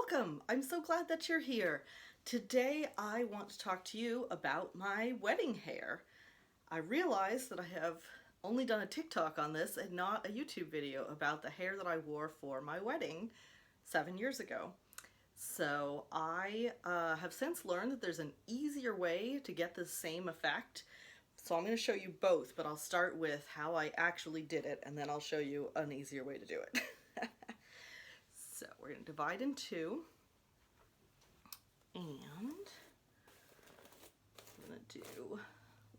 Welcome! I'm so glad that you're here. Today I want to talk to you about my wedding hair. I realized that I have only done a TikTok on this and not a YouTube video about the hair that I wore for my wedding 7 years ago. So I have since learned that there's an easier way to get the same effect. So I'm going to show you both, but I'll start with how I actually did it and then I'll show you an easier way to do it. So we're going to divide in two, and I'm going to do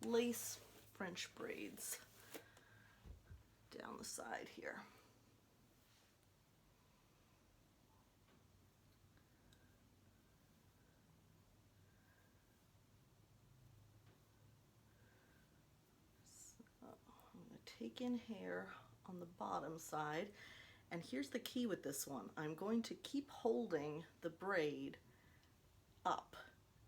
lace French braids down the side here. So I'm going to take in hair on the bottom side. And here's the key with this one. I'm going to keep holding the braid up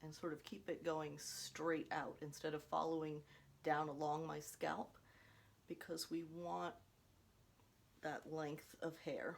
and sort of keep it going straight out instead of following down along my scalp, because we want that length of hair.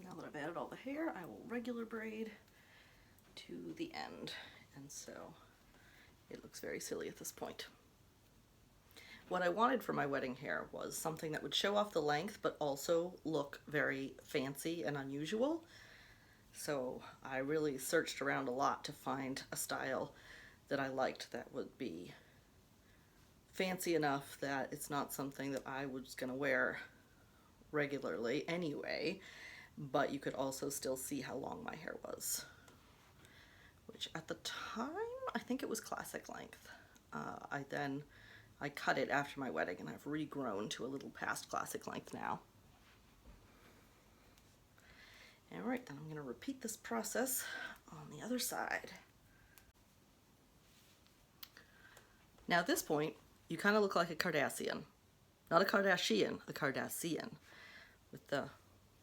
Now that I've added all the hair, I will regular braid to the end. And so it looks very silly at this point. What I wanted for my wedding hair was something that would show off the length but also look very fancy and unusual. So I really searched around a lot to find a style that I liked that would be fancy enough that it's not something that I was going to wear regularly anyway, but you could also still see how long my hair was, which at the time I think it was classic length. I cut it after my wedding and I've regrown to a little past classic length now. All right, then I'm going to repeat this process on the other side. Now at this point, you kind of look like a Kardashian. Not a Kardashian, a Cardassian, with the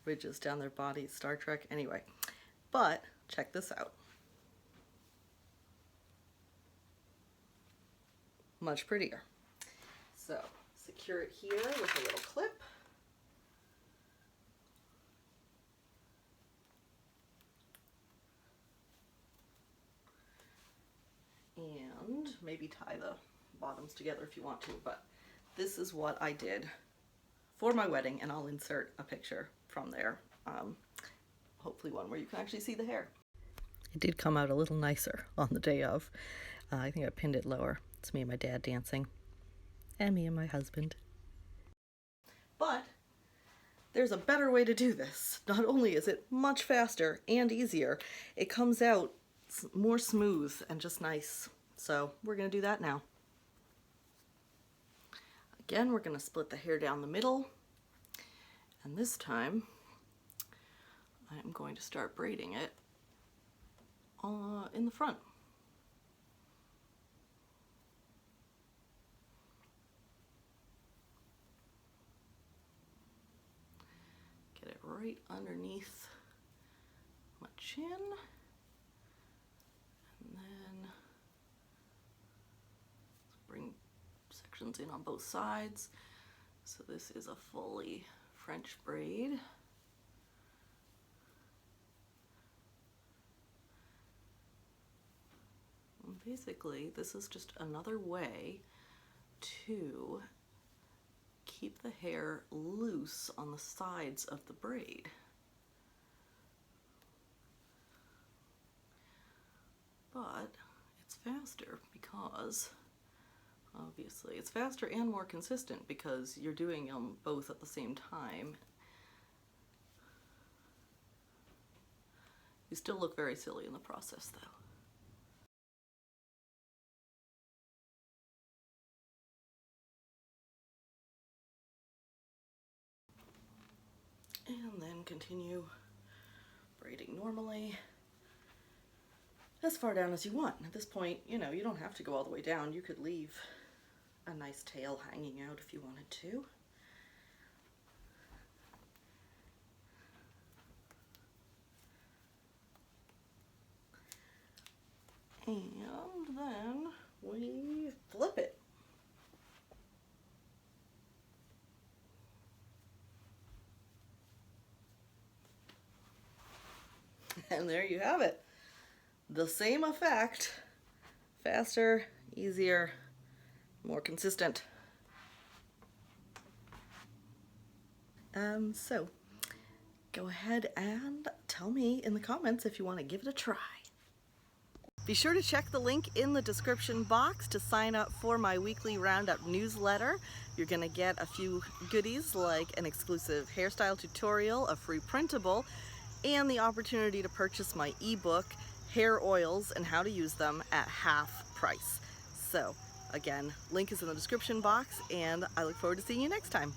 ridges down their bodies, Star Trek, anyway. But check this out. Much prettier. So secure it here with a little clip. And maybe tie the bottoms together if you want to, but this is what I did for my wedding, and I'll insert a picture from there. Hopefully one where you can actually see the hair. It did come out a little nicer on the day of. I think I pinned it lower. It's me and my dad dancing, and me and my husband. But there's a better way to do this. Not only is it much faster and easier, it comes out more smooth and just nice. So we're going to do that now. Again, we're going to split the hair down the middle, and this time I'm going to start braiding it in the front. Get it right underneath my chin, and then bring sections in on both sides. So this is a fully French braid. And basically, this is just another way to keep the hair loose on the sides of the braid. But it's faster because obviously it's faster and more consistent because you're doing them both at the same time. You still look very silly in the process though. And then continue braiding normally as far down as you want. At this point, you know, you don't have to go all the way down. You could leave a nice tail hanging out if you wanted to. And then we flip it. And there you have it. The same effect, faster, easier, more consistent. So go ahead and tell me in the comments if you want to give it a try. Be sure to check the link in the description box to sign up for my weekly roundup newsletter. You're going to get a few goodies like an exclusive hairstyle tutorial, a free printable, and the opportunity to purchase my ebook, Hair Oils and How to Use Them, at half price. So again, link is in the description box, and I look forward to seeing you next time.